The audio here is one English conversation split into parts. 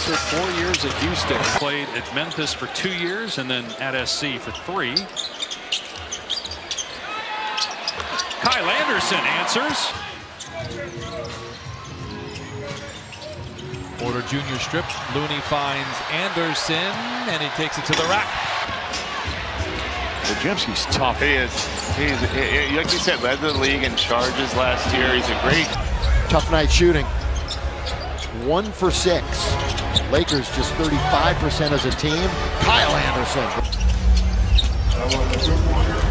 passer, 4 years at Houston. Played at Memphis for 2 years and then at SC for 3. Kyle Anderson answers. Porter Jr. strip. Looney finds Anderson, and he takes it to the rack. Podziemski's tough. He is. Like you said, led the league in charges last year. He's a great. Tough night shooting. 1 for 6. Lakers just 35% as a team. Kyle Anderson.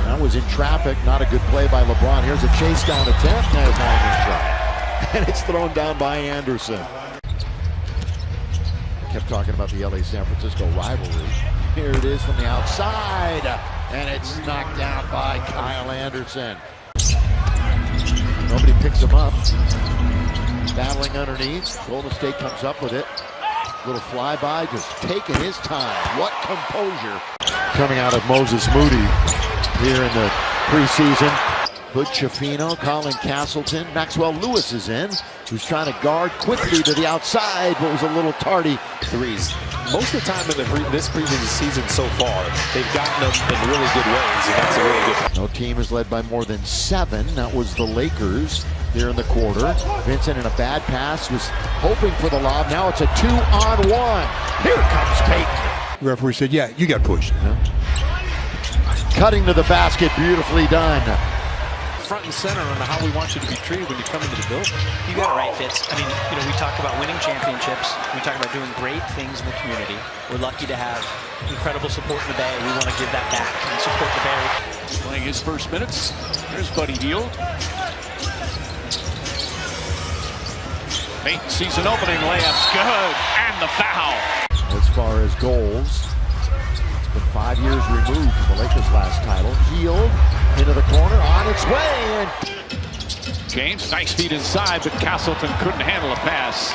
That was in traffic. Not a good play by LeBron. Here's a chase down attempt. There's an shot. And it's thrown down by Anderson. Kept talking about the LA-San Francisco rivalry. Here it is from the outside. And it's knocked down by Kyle Anderson. Nobody picks him up. Battling underneath. Golden State comes up with it. Little flyby, just taking his time. What composure. Coming out of Moses Moody here in the preseason. Hood Chafino, Colin Castleton, Maxwell Lewis is in, who's trying to guard quickly to the outside, but was a little tardy. Threes. Most of the time in this preseason season so far, they've gotten them in really good ways, and that's a really good. No team is led by more than 7. That was the Lakers here in the quarter. Vincent in a bad pass was hoping for the lob. Now it's a 2-on-1. Here comes Payton. The referee said, yeah, you got pushed. Cutting to the basket, beautifully done. Front and center on how we want you to be treated when you come into the building. You got it right, Fitz. I mean, we talk about winning championships. We talk about doing great things in the community. We're lucky to have incredible support in the Bay. We want to give that back and support the Bay. Playing his first minutes. There's Buddy Hield. Payton sees an opening, layup's good, and the foul. As far as goals, it's been 5 years removed from the Lakers' last title. Hield into the corner, on its way, and James, nice feed inside, but Castleton couldn't handle a pass.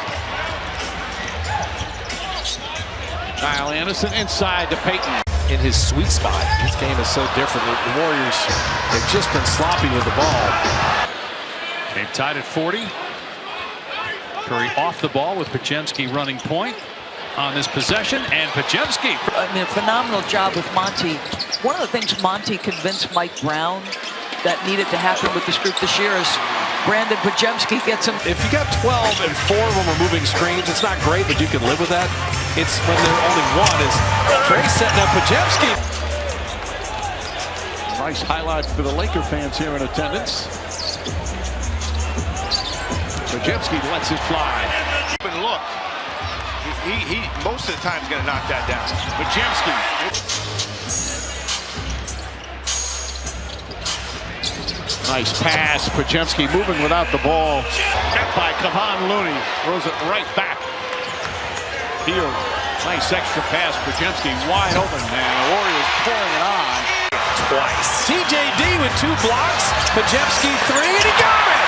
Kyle Anderson inside to Payton. In his sweet spot. This game is so different. The Warriors have just been sloppy with the ball. They've tied at 40. Curry off the ball with Podziemski running point on this possession, and Podziemski. I mean, a phenomenal job with Monty. One of the things Monty convinced Mike Brown that needed to happen with this group this year is Brandin Podziemski gets him. If you got 12 and 4 of them are moving screens, it's not great, but you can live with that. It's when they're only one is Trey setting up Podziemski. Nice highlight for the Laker fans here in attendance. Podziemski lets it fly. But look, he most of the time is going to knock that down. Podziemski. Nice pass. Podziemski moving without the ball. Checked by Kevon Looney. Throws it right back. Hield. Nice extra pass. Podziemski wide open. And the Warriors pouring it on. Twice. TJD with 2 blocks. Podziemski 3, and he got it!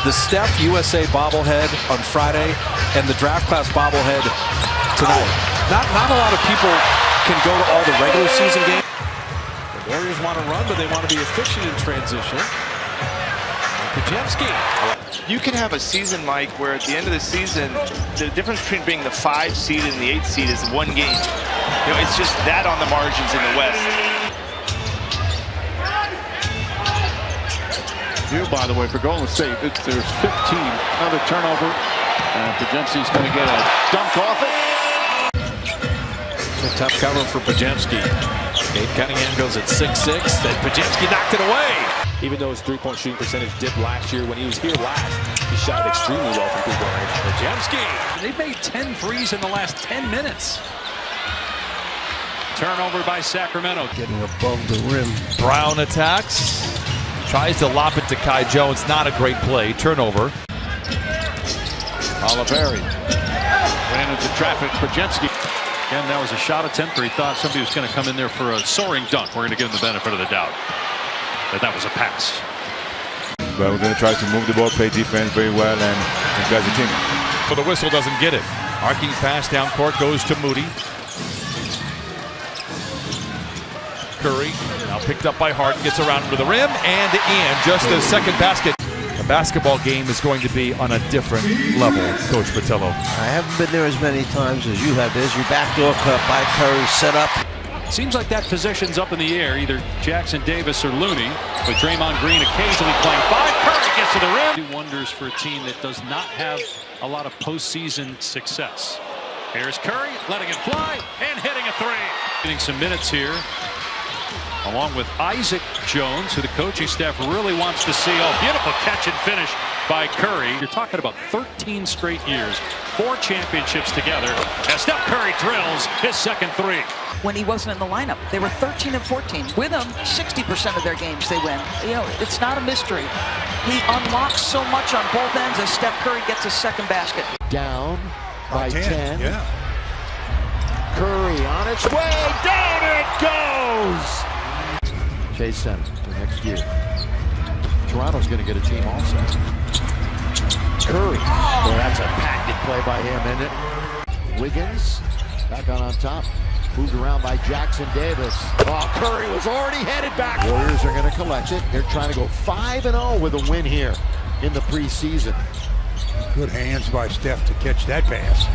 The Steph USA bobblehead on Friday and the draft class bobblehead tonight. Not a lot of people can go to all the regular season games. The Warriors want to run, but they want to be efficient in transition. Podziemski. You can have a season, Mike, where at the end of the season, the difference between being the 5 seed and the 8 seed is 1 game. It's just that on the margins in the West. Here, by the way, for Golden State, there's 15. Another turnover. And Podziemski's going to get a dunk off it. It's a tough cover for Podziemski. Gabe Cunningham goes at 6'6", then Podziemski knocked it away. Even though his three-point shooting percentage dipped last year, when he was here last, he shot extremely well from three-point range. Podziemski. They've made 10 threes in the last 10 minutes. Turnover by Sacramento. Getting above the rim. Brown attacks. Tries to lop it to Kai Jones. Not a great play. Turnover. Oliveri ran into traffic. Podziemski. Again, that was a shot attempt where he thought somebody was going to come in there for a soaring dunk. We're going to give him the benefit of the doubt. But that was a pass. But we're going to try to move the ball, play defense very well, and guys the team. But the whistle doesn't get it. Arcing pass down court goes to Moody. Curry now picked up by Harden, gets around him to the rim and in. Just the second basket. A basketball game is going to be on a different level, Coach Patillo. I haven't been there as many times as you have. There's your backdoor cut by Curry, set up. Seems like that position's up in the air, either Jackson Davis or Looney, with Draymond Green occasionally playing five. Curry gets to the rim. Wonders for a team that does not have a lot of postseason success. Here's Curry letting it fly and hitting a three. Getting some minutes here, along with Isaac Jones, who the coaching staff really wants to see. Oh, beautiful catch and finish by Curry. You're talking about 13 straight years, 4 championships together, as Steph Curry drills his second three. When he wasn't in the lineup, they were 13 and 14. With him, 60% of their games they win. You know, it's not a mystery. He unlocks so much on both ends as Steph Curry gets his second basket. Down by 10. Yeah. Curry on its way. Down it goes. Chase Center for next year. Toronto's going to get a team also. Curry. Well, that's a patented play by him, isn't it? Wiggins back on top. Moved around by Jackson Davis. Oh, Curry was already headed back. Warriors are going to collect it. They're trying to go 5-0 with a win here in the preseason. Good hands by Steph to catch that pass.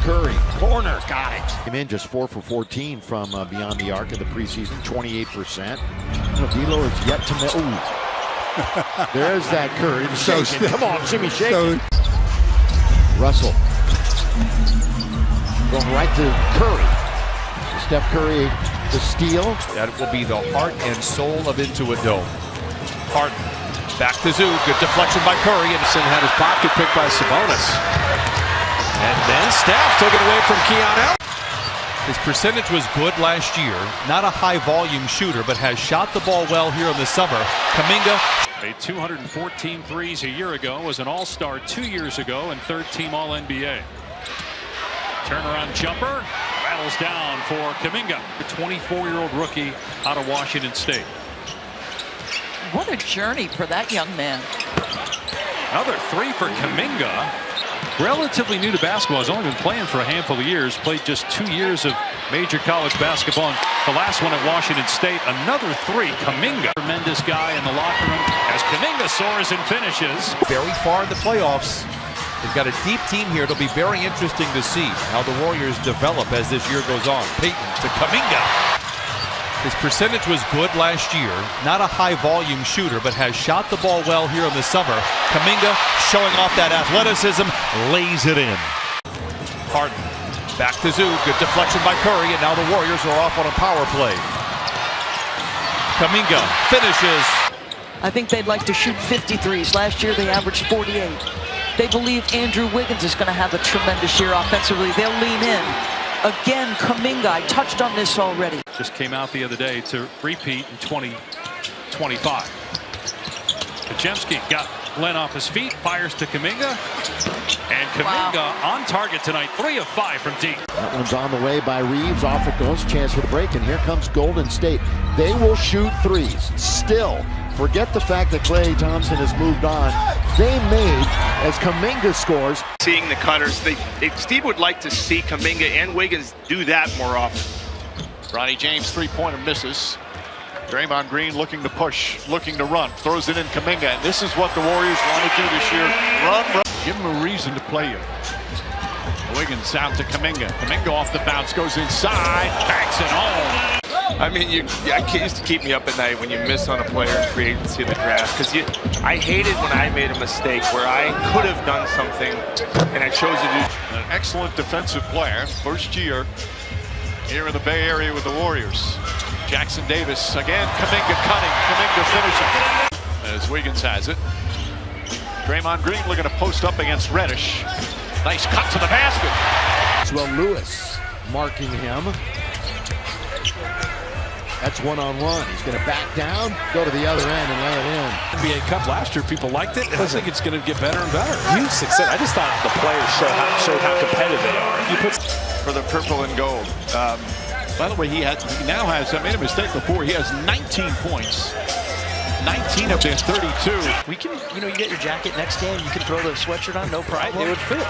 Curry, corner, got it. Came in just 4 for 14 from beyond the arc in the preseason, 28%. D'Lo is yet to miss. Ooh. There's that Curry. Come on, Jimmy, shake it. Russell. Going right to Curry. Steph Curry, the steal. That will be the heart and soul of Into a Dome. Harden, back to Zoo. Good deflection by Curry. Anderson had his pocket picked by Sabonis. And then Steph took it away from Keon out. His percentage was good last year. Not a high-volume shooter, but has shot the ball well here in the summer. Kuminga. Made 214 threes a year ago, was an all-star 2 years ago, and third-team All-NBA. Turnaround jumper. Rattles down for Kuminga, the 24-year-old rookie out of Washington State. What a journey for that young man. Another three for Kuminga. Relatively new to basketball, has only been playing for a handful of years, played just 2 years of major college basketball. And the last one at Washington State, another three. Kuminga, tremendous guy in the locker room as Kuminga soars and finishes. Very far in the playoffs. They've got a deep team here. It'll be very interesting to see how the Warriors develop as this year goes on. Payton to Kuminga. His percentage was good last year. Not a high-volume shooter, but has shot the ball well here in the summer. Kuminga showing off that athleticism, lays it in. Harden, back to Zoo. Good deflection by Curry, and now the Warriors are off on a power play. Kuminga finishes. I think they'd like to shoot 53s. Last year they averaged 48. They believe Andrew Wiggins is going to have a tremendous year offensively. They'll lean in. Again, Kuminga, I touched on this already. Just came out the other day to repeat in 2025. Podziemski got Len off his feet, fires to Kuminga. And Kuminga on target tonight, 3 of 5 from deep. That one's on the way by Reeves. Off it goes. Chance for the break. And here comes Golden State. They will shoot threes. Still, forget the fact that Klay Thompson has moved on. They made as Kuminga scores. Seeing the cutters, Steve would like to see Kuminga and Wiggins do that more often. Ronnie James three-pointer misses. Draymond Green looking to push, looking to run, throws it in Kuminga, and this is what the Warriors want to do this year. Run. Give him a reason to play you. Wiggins out to Kuminga. Kuminga off the bounce, goes inside, banks it home. I mean, it used to keep me up at night when you miss on a player in free agency of the draft, because I hated when I made a mistake where I could have done something and I chose to do. An excellent defensive player, first year here in the Bay Area with the Warriors. Jackson Davis again, Kuminga cutting, Kuminga finishing. As Wiggins has it. Draymond Green looking to post up against Reddish. Nice cut to the basket. Well, Lewis marking him. That's one-on-one. He's going to back down, go to the other end, and lay it in. NBA Cup last year, people liked it, and I think it's going to get better and better. Huge success. I just thought the players showed how competitive they are. You put for the purple and gold. By the way, he now has, I made a mistake before, he has 19 points. 19 of their 32. We can, you get your jacket next game, you can throw the sweatshirt on, no problem. It would fit.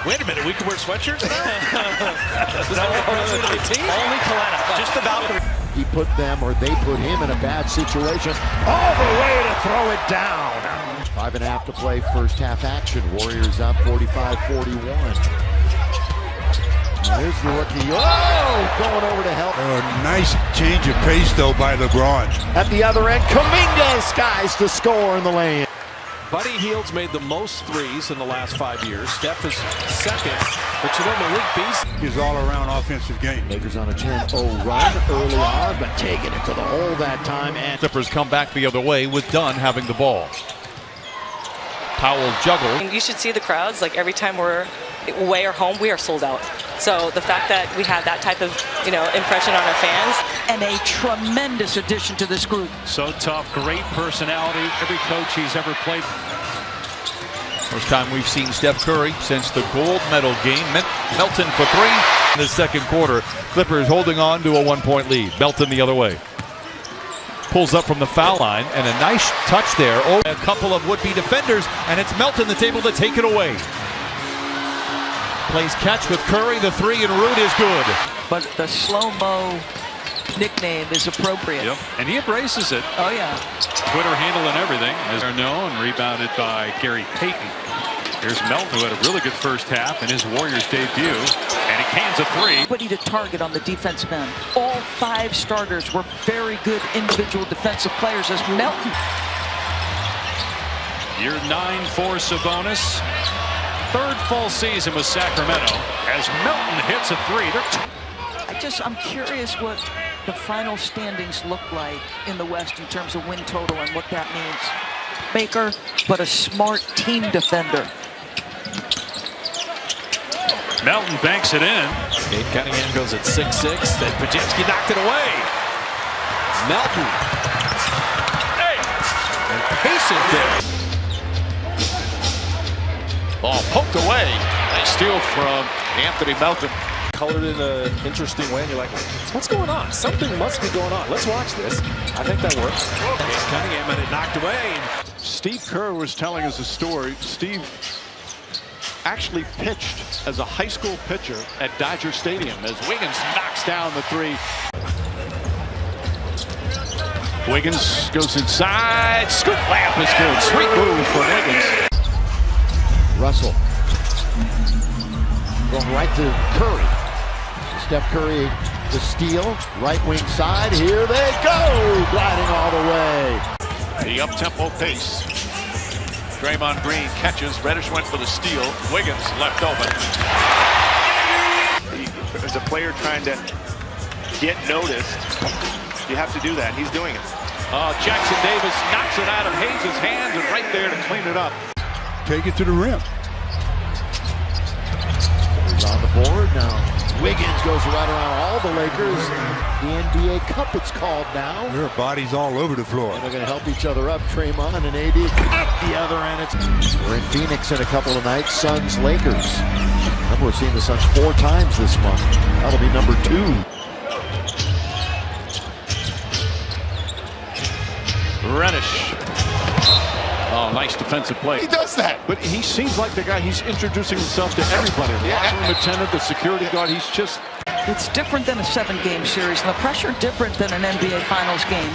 Wait a minute, we can wear sweatshirts now? Only Kalena, just about. he put them, or they put him in a bad situation. All the way to throw it down. 5.5 to play, first half action. Warriors up 45-41. Here's the rookie. Oh, going over to help. Nice change of pace, though, by LeBron. At the other end, Kuminga skies to score in the lane. Buddy Hield's made the most threes in the last 5 years. Steph is second, but you know Malik Beast. His all-around offensive game. Lakers on a 10-0 run early on, but taking it to the hole that time. And Clippers come back the other way with Dunn having the ball. Powell juggled. You should see the crowds. Like every time we're away or home, we are sold out. So the fact that we have that type of, impression on our fans. And a tremendous addition to this group. So tough, great personality. Every coach he's ever played. First time we've seen Steph Curry since the gold medal game. Melton for three in the second quarter. Clippers holding on to a 1-point lead. Melton the other way. Pulls up from the foul line, and a nice touch there. Oh, a couple of would-be defenders, and it's Melton that's able to take it away. Plays catch with Curry, the three, and Root is good. But the slow-mo nickname is appropriate. Yep, and he embraces it. Oh, yeah. Twitter handle and everything. As are known, rebounded by Gary Payton. Here's Melton, who had a really good first half in his Warriors debut, and he cans a three. Nobody to target on the defensive end. All 5 starters were very good individual defensive players as Melton. Year 9 for Sabonis. Third full season with Sacramento as Melton hits a three. I'm curious what the final standings look like in the West in terms of win total and what that means. Baker, but a smart team defender. Melton banks it in. Kate Cunningham goes at 6'6", then Podziemski knocked it away. Melton. Hey! And pacing there. Ball poked away. Nice steal from Anthony Melton. Colored in an interesting way, and you're like, what's going on? Something must be going on. Let's watch this. I think that works. Kate Cunningham and it knocked away. Steve Kerr was telling us a story. Steve actually pitched as a high school pitcher at Dodger Stadium as Wiggins knocks down the three. Wiggins goes inside. Scoop layup is good. Sweet move for Wiggins. Russell going right to Curry. Steph Curry the steal. Right wing side. Here they go. Gliding all the way. The up-tempo pace. Draymond Green catches. Reddish went for the steal. Wiggins left open. As a player trying to get noticed, you have to do that. He's doing it. Jackson Davis knocks it out of Hayes' hands and right there to clean it up. Take it to the rim. He's on the board now. Wiggins goes right around all the Lakers. The NBA Cup, it's called now. There are bodies all over the floor. And they're going to help each other up. Draymond and AD at the other end. We're in Phoenix in a couple of nights. Suns, Lakers. Remember, we're seeing the Suns 4 times this month. That'll be number 2. Reddish. Oh, nice defensive play. He does that. But he seems like the guy, he's introducing himself to everybody. The locker room attendant, the security guard, he's just... It's different than a 7-game series, and the pressure different than an NBA Finals game.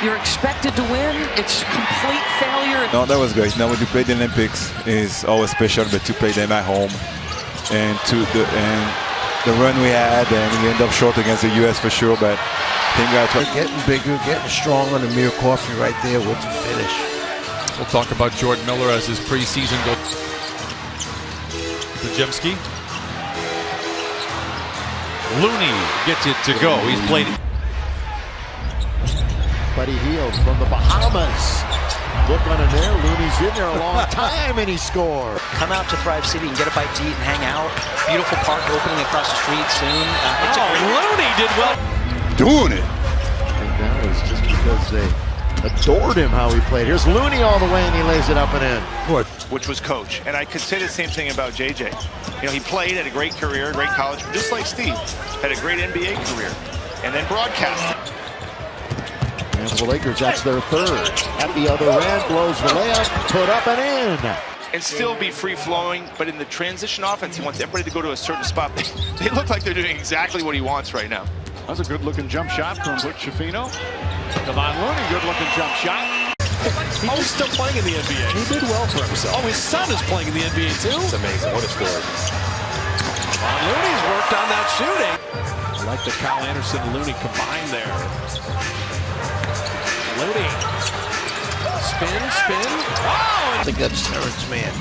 You're expected to win. It's complete failure. No, that was great. Now when you play the Olympics, it's always special, but to play them at home and the run we had, and we end up short against the U.S. for sure, but I think getting bigger, getting stronger. The Amir Coffee right there with the finish. We'll talk about Jordan Miller as his preseason goal. Podziemski. Looney gets it to go. He's played it. Buddy Hield from the Bahamas. Look on him there. Looney's in there a long time, and he scored. Come out to Thrive City and get a bite to eat and hang out. Beautiful park opening across the street soon. Looney did well. Doing it. I think that was just because they adored him how he played. Here's Looney all the way, and he lays it up and in. What? Which was coach. And I could say the same thing about JJ. He played, had a great career, great college, just like Steve. Had a great NBA career. And then broadcasting. And for the Lakers, that's their 3rd. At the other end, blows the layup, put up and in. And still be free-flowing, but in the transition offense, he wants everybody to go to a certain spot. They look like they're doing exactly what he wants right now. That's a good-looking jump shot from Butch Shafino. Kevon Looney, good-looking jump shot. He's still playing in the NBA. He did well for himself. Oh, his son is playing in the NBA too? It's amazing. What a story. Looney's worked on that shooting. I like the Kyle Anderson and Looney combined there. Looney. Spin. Oh! I think that's Terrence Mann.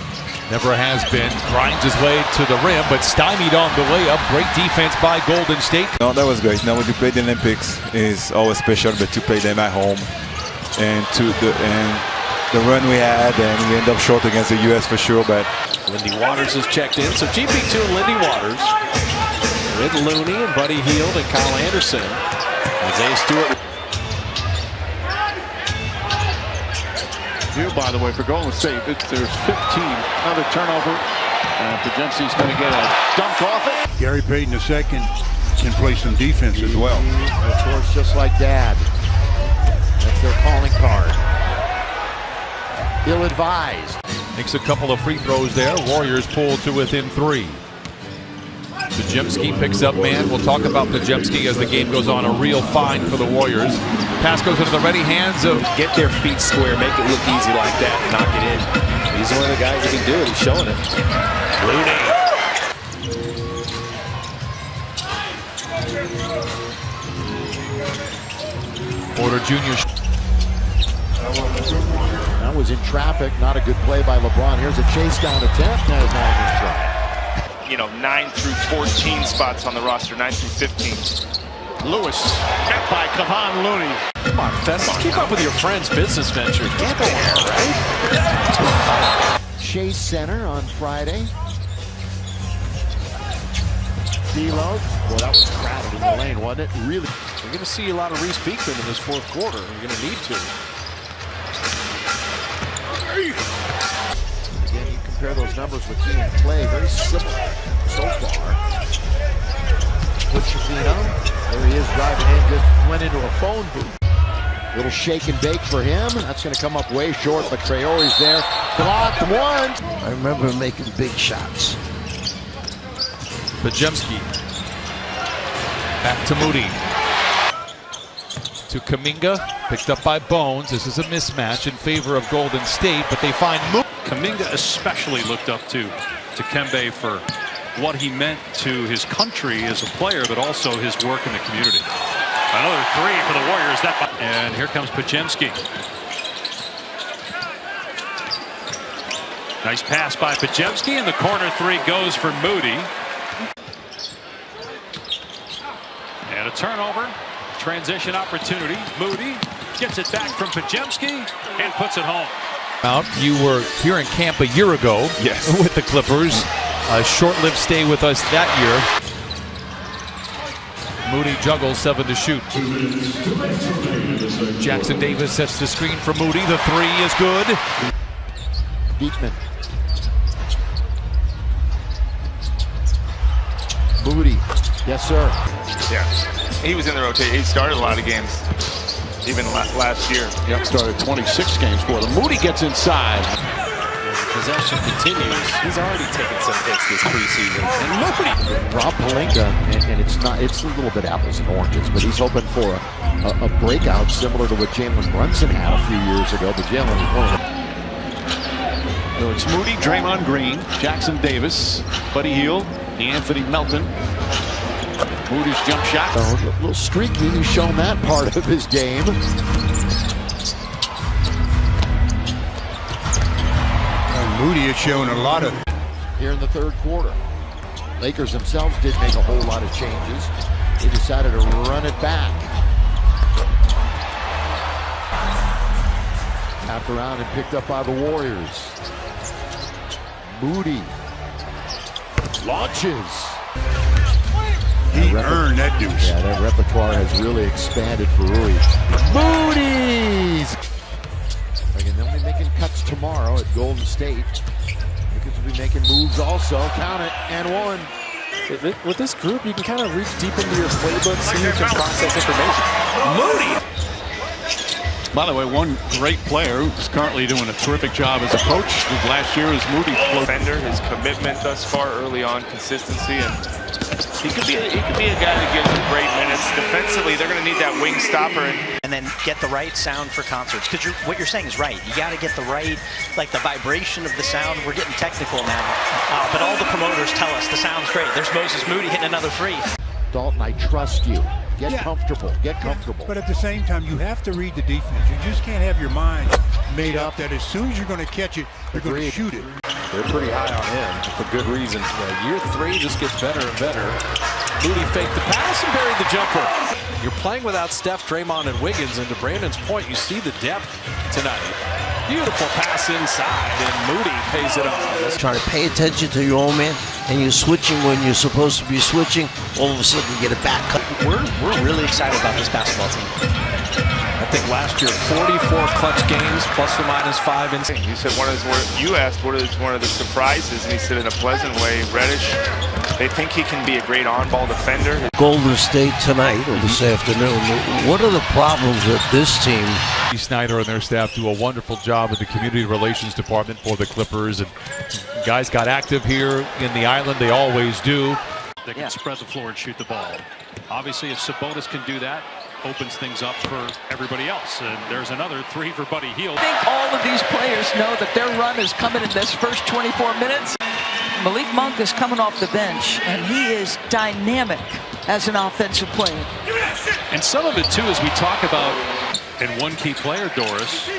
Never has been. Grinds his way to the rim, but stymied on the way up. Great defense by Golden State. No, that was great. Now, when you play the Olympics, is always special, but to play them at home and the run we had, and we end up short against the U.S. for sure. But Lindy Waters is checked in. So GP2 and Lindy Waters with Looney and Buddy Hield and Kyle Anderson. Isaiah Stewart. Here, by the way, for Golden State, there's 15. Another turnover. Podziemski's going to get a dunk off it. Gary Payton II can play some defense as well. Of course, just like Dad. That's their calling card. Ill-advised. Makes a couple of free throws there. Warriors pull to within 3. Podziemski picks up man. We'll talk about Podziemski as the game goes on. A real find for the Warriors. Pass goes into the ready hands of... Get their feet square, make it look easy like that, and knock it in. He's one of the guys that can do it. He's showing it. Looney. Porter Jr. That was in traffic. Not a good play by LeBron. Here's a chase down attempt. That is not a good try. 9 through 14 spots on the roster, 9 through 15. Lewis, kept by Kevon Looney. Come on, Festus, keep up with your friend's business ventures. Get there, right? Chase Center on Friday. D'Lo. Well, that was crowded in the lane, wasn't it? Really. You're going to see a lot of Reese Beekman in this fourth quarter. You're going to need to. Again, you compare those numbers with team play, very similar so far. Shafino. There he is driving in, just went into a phone booth. Little shake and bake for him. That's going to come up way short, but Traore's there. Blocked one. I remember him making big shots. Podziemski. Back to Moody. To Kuminga. Picked up by Bones. This is a mismatch in favor of Golden State, but they find Moody. Kuminga especially looked up to Kembe for what he meant to his country as a player, but also his work in the community. Another 3 for the Warriors. And here comes Podziemski. Nice pass by Podziemski, and the corner 3 goes for Moody. And a turnover. Transition opportunity. Moody gets it back from Podziemski and puts it home. You were here in camp a year ago. Yes. With the Clippers. A short-lived stay with us that year. Moody juggles, 7 to shoot. Jackson Davis sets the screen for Moody. The 3 is good. Beekman. Moody. Yes, sir. Yeah. He was in the rotation. He started a lot of games, even last year. Yep, started 26 games for them. Moody gets inside. Possession continues. He's already taken some hits this preseason. And Moody. Rob Pelinka, and it's a little bit apples and oranges, but he's hoping for a breakout similar to what Jalen Brunson had a few years ago. But Jalen is one of them. So it's Moody, Draymond Green, Jackson Davis, Buddy Hield, Anthony Melton. Moody's jump shot. A little streaky. He's shown that part of his game. Moody has shown a lot of... Here in the third quarter. Lakers themselves did make a whole lot of changes. They decided to run it back. Tapped around and picked up by the Warriors. Moody launches. He earned that deuce. Yeah, that repertoire has really expanded for Rui. Moody's! And they'll be making cuts tomorrow at Golden State. Lakers will be making moves also. Count it, and one. With this group, you can kind of reach deep into your playbook so you can process information. Moody! By the way, one great player who's currently doing a terrific job as a coach last year is Moody. Defender, his commitment thus far early on, consistency, and he could be a guy that gives them great minutes. Defensively, they're going to need that wing stopper. And then get the right sound for concerts. Because what you're saying is right. You got to get the right, like the vibration of the sound. We're getting technical now. But all the promoters tell us the sound's great. There's Moses Moody hitting another free. Dalton, I trust you. Get comfortable. Get comfortable. But at the same time, you have to read the defense. You just can't have your mind made up that as soon as you're going to catch it, you're going to shoot it. They're pretty high on him for good reason. Year 3 just gets better and better. Moody faked the pass and buried the jumper. You're playing without Steph, Draymond, and Wiggins, and to Brandon's point, you see the depth tonight. Beautiful pass inside, and Moody pays it off. Trying to pay attention to your own man, and you're switching when you're supposed to be switching. All of a sudden, you get a back cut. We're really excited about this basketball team. I think last year 44 clutch games, ±5 in. He said you asked what is one of the surprises, and he said in a pleasant way, Reddish, they think he can be a great on-ball defender. Golden State tonight or this afternoon. What are the problems with this team? Snyder and their staff do a wonderful job in the community relations department for the Clippers, and guys got active here in the island. They always do. They can spread the floor and shoot the ball. Obviously, if Sabonis can do that, opens things up for everybody else. And there's another 3 for Buddy Hield. I think all of these players know that their run is coming in this first 24 minutes. Malik Monk is coming off the bench, and he is dynamic as an offensive player. And some of it, too, as we talk about, and one key player, Doris,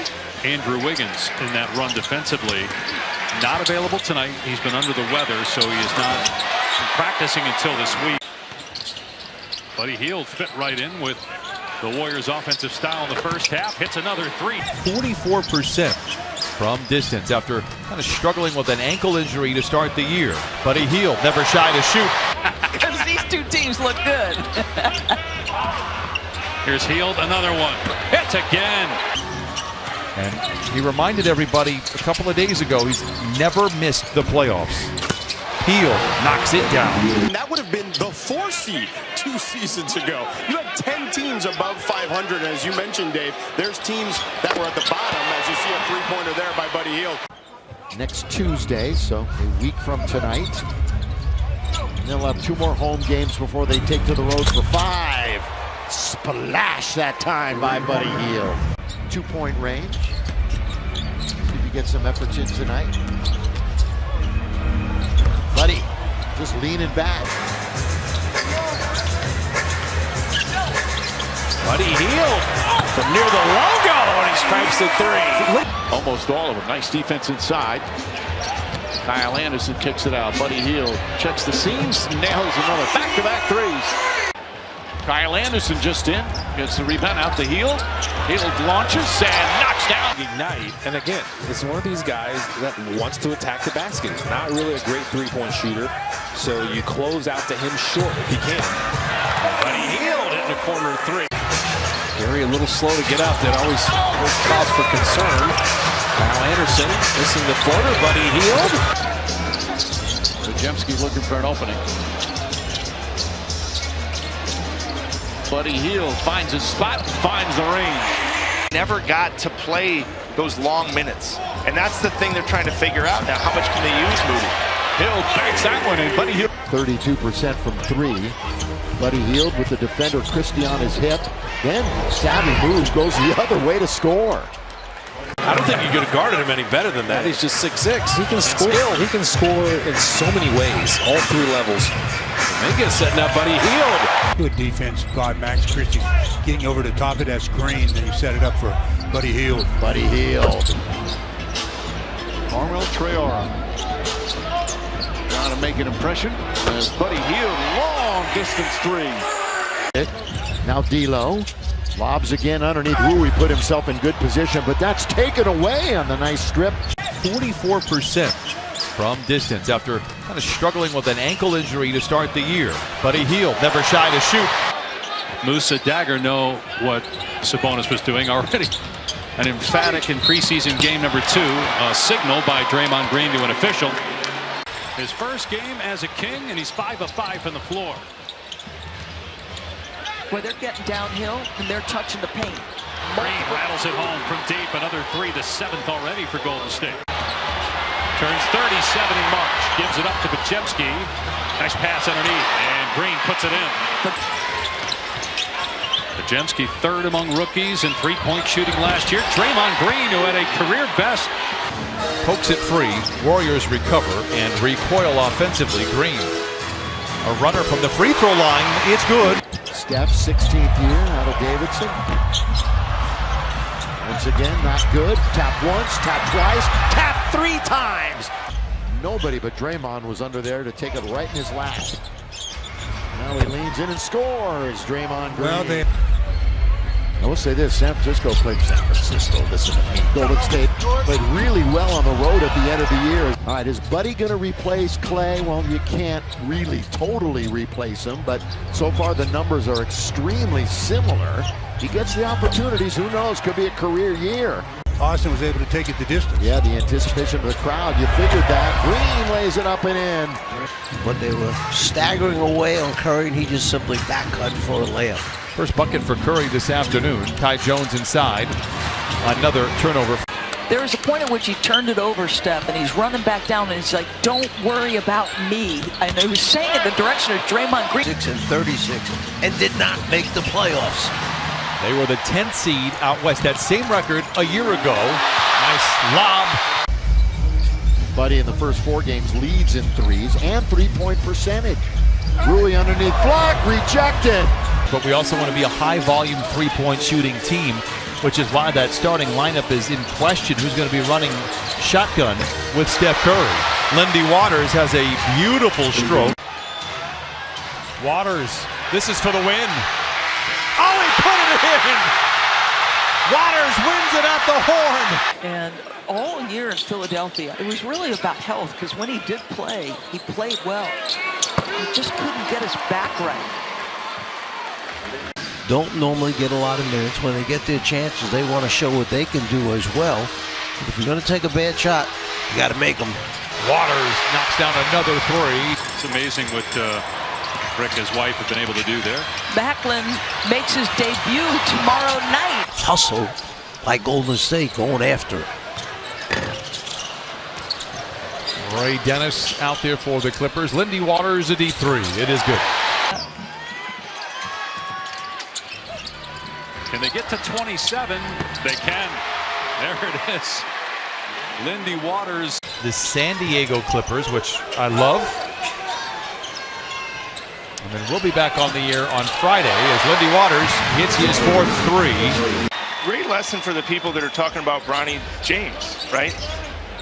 Andrew Wiggins, in that run defensively. Not available tonight. He's been under the weather, so he is not practicing until this week. Buddy Hield fit right in with the Warriors' offensive style in the first half. Hits another 3. 44% from distance after kind of struggling with an ankle injury to start the year. Buddy Hield never shy to shoot. Because these two teams look good. Here's Hield, another one. Hits again. And he reminded everybody a couple of days ago he's never missed the playoffs. Hield knocks it down. That would have been the 4 seed 2 seasons ago. You had 10 teams above 500. As you mentioned, Dave, there's teams that were at the bottom, as you see a 3-pointer there by Buddy Hield. Next Tuesday, so a week from tonight. And they'll have 2 more home games before they take to the road for 5. Splash that time by Buddy Hield. 2-point range. See if he gets some efforts in tonight. Buddy just leaning back. Buddy Hield from near the logo, and he strikes the 3. Almost all of them. Nice defense inside. Kyle Anderson kicks it out. Buddy Hield checks the seams, nails another back-to-back 3s. Kyle Anderson just in, gets the rebound out to Hield. Hield launches and knocks down. Ignite, and again, it's one of these guys that wants to attack the basket. He's not really a great 3-point shooter, so you close out to him short if you can. Buddy Hield hitting a corner 3. Gary a little slow to get up. That always cause for concern. Kyle Anderson missing the floater. Buddy Hield. Podziemski looking for an opening. Buddy Hield finds his spot, finds the range. Never got to play those long minutes. And that's the thing they're trying to figure out now. How much can they use Moody? Hield banks that one in. Buddy Hield. 32% from 3. Buddy Hield with the defender Christie on his hip. Then savvy moves, goes the other way to score. I don't think you could have guarded him any better than that. He's just 6'6". He can score. He can score in so many ways, all 3 levels. Kuminga setting up Buddy Hield. Good defense by Max Christie, getting over the top of that screen, then you set it up for Buddy Hield. Buddy Hield. Carmel Traore trying to make an impression as Buddy Hield, long distance 3. Now D'Lo lobs again underneath Wu. He put himself in good position, but that's taken away on the nice strip. 44% from distance after kind of struggling with an ankle injury to start the year. Buddy Hield never shy to shoot. Musa Dagger know what Sabonis was doing already. An emphatic in preseason game number 2, a signal by Draymond Green to an official. His first game as a King, and he's 5 of 5 from the floor. Where they're getting downhill and they're touching the paint. Green rattles it home from deep. Another three, the 7th already for Golden State. Turns 37 in March. Gives it up to Podziemski. Nice pass underneath, and Green puts it in. Podziemski third among rookies in three-point shooting last year. Draymond Green, who had a career best. Pokes it free. Warriors recover and recoil offensively. Green. A runner from the free throw line. It's good. Steph, 16th year out of Davidson. Once again, not good. Tap once, tap twice, tap 3 times. Nobody but Draymond was under there to take it right in his lap. Now he leans in and scores. Draymond Green. I will say this, San Francisco played San Francisco. Listen to me. Golden State played really well on the road at the end of the year. All right, is Buddy going to replace Clay? Well, you can't really totally replace him, but so far the numbers are extremely similar. He gets the opportunities. Who knows? Could be a career year. Austin was able to take it the distance. Yeah, the anticipation of the crowd. You figured that. Green lays it up and in. But they were staggering away on Curry, and he just simply backcut for a layup. First bucket for Curry this afternoon. Ty Jones inside. Another turnover. There was a point at which he turned it over, Steph, and he's running back down, and he's like, don't worry about me. And he was saying in the direction of Draymond Green. 6 and 36, and did not make the playoffs. They were the 10th seed out west. That same record a year ago. Nice lob. Buddy in the first 4 games leads in threes and three-point percentage. Rui underneath block, rejected. But we also want to be a high-volume three-point shooting team, which is why that starting lineup is in question. Who's going to be running shotgun with Steph Curry? Lindy Waters has a beautiful stroke. Waters, this is for the win. Oh, he put it in! Waters wins it at the horn. And all year in Philadelphia, it was really about health, because when he did play, he played well. He just couldn't get his back right. Don't normally get a lot of minutes. When they get their chances, they want to show what they can do as well. But if you're going to take a bad shot, you got to make them. Waters knocks down another three. It's amazing what Rick and his wife have been able to do there. Macklin makes his debut tomorrow night. Hustle by Golden State going after it. Ray Dennis out there for the Clippers. Lindy Waters a deep three. It is good. Can they get to 27? They can. There it is. Lindy Waters. The San Diego Clippers, which I love. And then we'll be back on the air on Friday as Lindy Waters hits his 4th three. Great lesson for the people that are talking about Bronny James, right?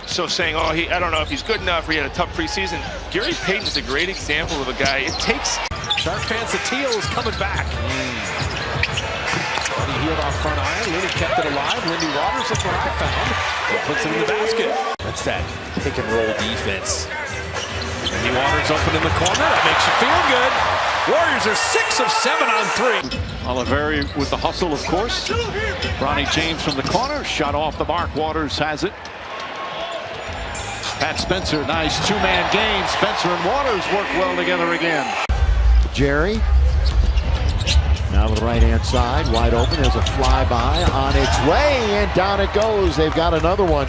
So saying, oh, I don't know if he's good enough or he had a tough preseason. Gary Payton's a great example of a guy. It takes. Shark fans, the teal is coming back. Hield off front iron. Looney kept it alive. Lindy Waters, that's what I found. He puts it in the basket. That's that pick and roll defense. Lindy Waters open in the corner. That makes you feel good. Warriors are 6 of 7 on 3. Oliveri with the hustle, of course. Bronny James from the corner. Shot off the mark. Waters has it. Pat Spencer, nice 2-man game. Spencer and Waters work well together again. Jerry. Now to the right-hand side, wide open. There's a flyby on its way, and down it goes. They've got another one.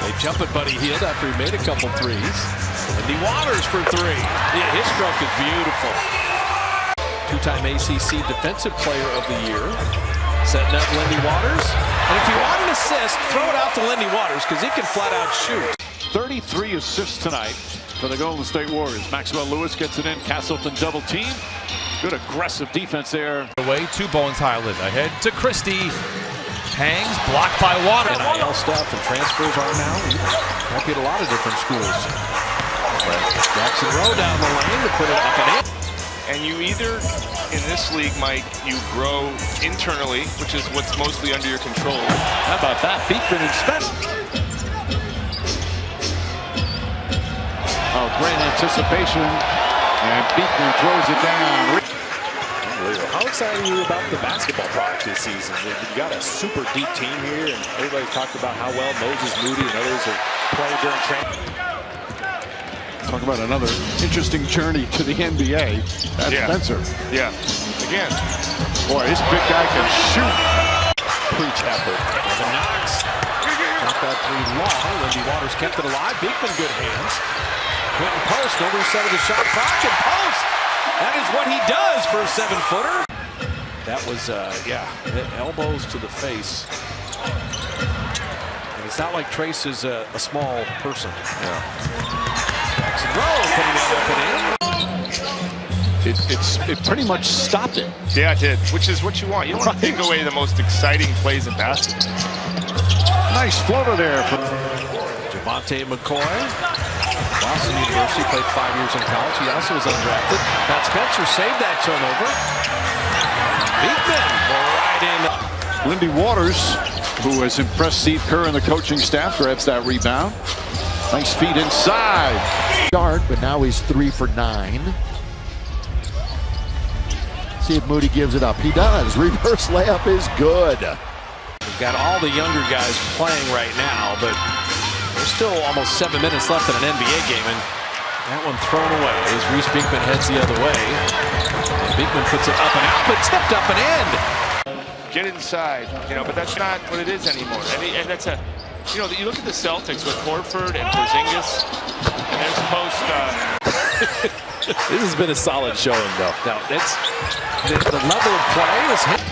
They jump at Buddy Hield after he made a couple threes. Lindy Waters for 3. Yeah, his stroke is beautiful. 2-time ACC Defensive Player of the Year. Setting up Lindy Waters. And if you want an assist, throw it out to Lindy Waters because he can flat out shoot. 33 assists tonight for the Golden State Warriors. Maxwell Lewis gets it in. Castleton double team. Good aggressive defense there. Away to Bones Highland. Ahead to Christie. Hangs, blocked by Waters. NIL stuff and transfers are now. Might be at a lot of different schools. Jackson Rowe down the lane to put it up and in. And you either, in this league, Mike, you grow internally, which is what's mostly under your control. How about that? Beekman and Spencer. Oh, great anticipation. And Beekman throws it down. How excited are you about the basketball product this season? You got a super deep team here, and everybody talked about how well Moses, Moody, and others have played during training. Talk about another interesting journey to the NBA. That's Spencer. Yeah. Again. Boy, this big guy can shoot. preach effort. Kevin Knox got that three long. Lindy Waters kept it alive. Beekman, good hands. Quentin Post, no reset of the shot clock, and Post! That is what he does for a 7-footer. That was, elbows to the face. And it's not like Trace is a small person. Yeah. Jackson Rowe putting that up and in. It pretty much stopped it. Yeah, it did, which is what you want. You don't want to take away the most exciting plays in basketball. Nice floater there from Javante McCoy. Boston University, played 5 years in college. He also was undrafted. Pat Spencer saved that turnover. Beekman right in. Lindy Waters, who has impressed Steve Kerr and the coaching staff, grabs that rebound. Nice feed inside. But now he's 3 for 9. See if Moody gives it up. He does. Reverse layup is good. We've got all the younger guys playing right now, but there's still almost 7 minutes left in an NBA game, and that one thrown away as Reese Beekman heads the other way. And Beekman puts it up and out, but tipped up and in. Get inside, but that's not what it is anymore. And that's you look at the Celtics with Horford and Porzingis, and there's Post. This has been a solid showing, though. No, it's the level of play is hit.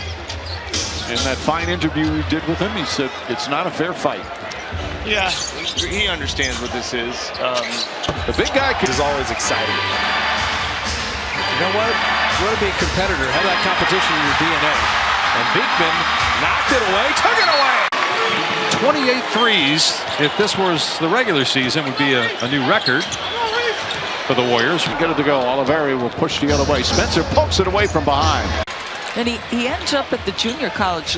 In that fine interview we did with him, he said it's not a fair fight. Yeah, he understands what this is. The big guy is always exciting. You know what? You want to be a competitor, have that competition in your DNA. And Beekman knocked it away, took it away. 28 threes, if this was the regular season, would be a new record for the Warriors. Get it to go. Oliveri will push the other way. Spencer pokes it away from behind. And he ends up at the junior college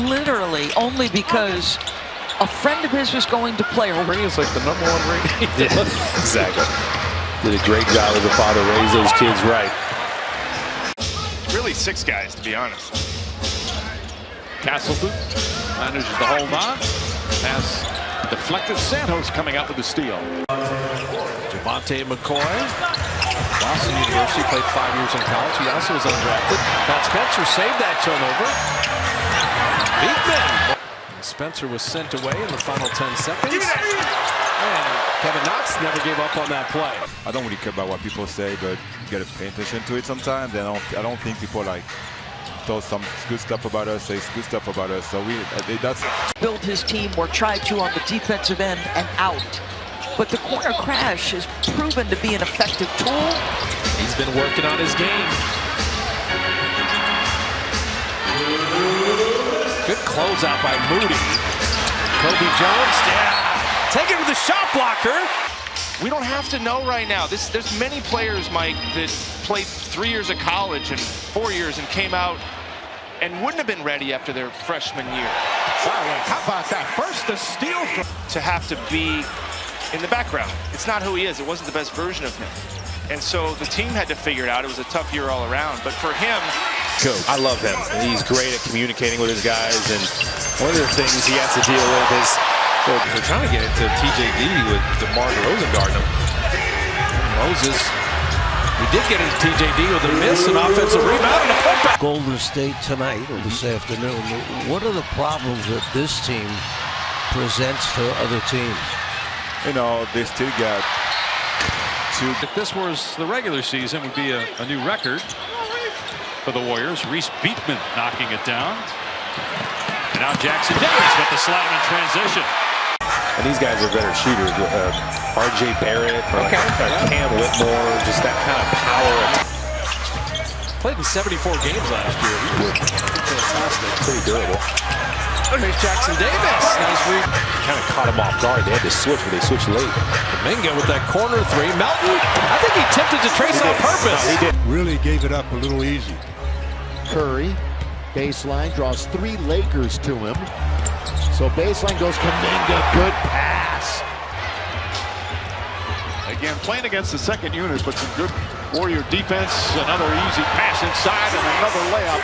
literally only because a friend of his was going to play. Ring is like the #1 ring. Exactly. Did a great job as a father, raise those kids right. Really 6 guys, to be honest. Castleton manages to hold on. Pass deflected. Santos coming out with the steal. Javante McCoy. Boston University, played 5 years in college. He also was undrafted. Pat Spencer saved that turnover. Beekman. Spencer was sent away in the final 10 seconds. And Kevin Knox never gave up on that play. I don't really care about what people say, but you got to pay attention to it sometimes. I don't think people told some good stuff about us, say good stuff about us. So that's build his team or try to on the defensive end and out. But the corner crash has proven to be an effective tool. He's been working on his game. Good closeout by Moody. Kobe Jones, take it with the shot blocker. We don't have to know right now. There's many players, Mike, that played 3 years of college and 4 years and came out and wouldn't have been ready after their freshman year. How about that? First the steal. To have to be in the background. It's not who he is. It wasn't the best version of him. And so the team had to figure it out. It was a tough year all around. But for him, I love him. He's great at communicating with his guys. And one of the things he has to deal with is they're trying to get into TJD with DeMar DeRozan guarding him. Moses. We did get into TJD with a miss, an offensive rebound, and a putback. Golden State tonight or this afternoon. What are the problems that this team presents to other teams? they still got two. If this was the regular season, would be a new record for the Warriors. Reese Beekman knocking it down. And now Jackson Davis with the slam in transition. And these guys are better shooters. R.J. Barrett or Cam Whitmore, just that kind of power. Played in 74 games last year. He was fantastic. Pretty durable. There's Jackson Davis. Nice read. Kind of caught him off guard. They had to switch, but they switched late. Kuminga with that corner three. Melton, I think he tipped it to Trace on purpose. No, he did. Really gave it up a little easy. Curry, baseline, draws 3 Lakers to him. So baseline goes Kuminga, good pass. Again, playing against the second unit, but some good Warrior defense. Another easy pass inside and another layup.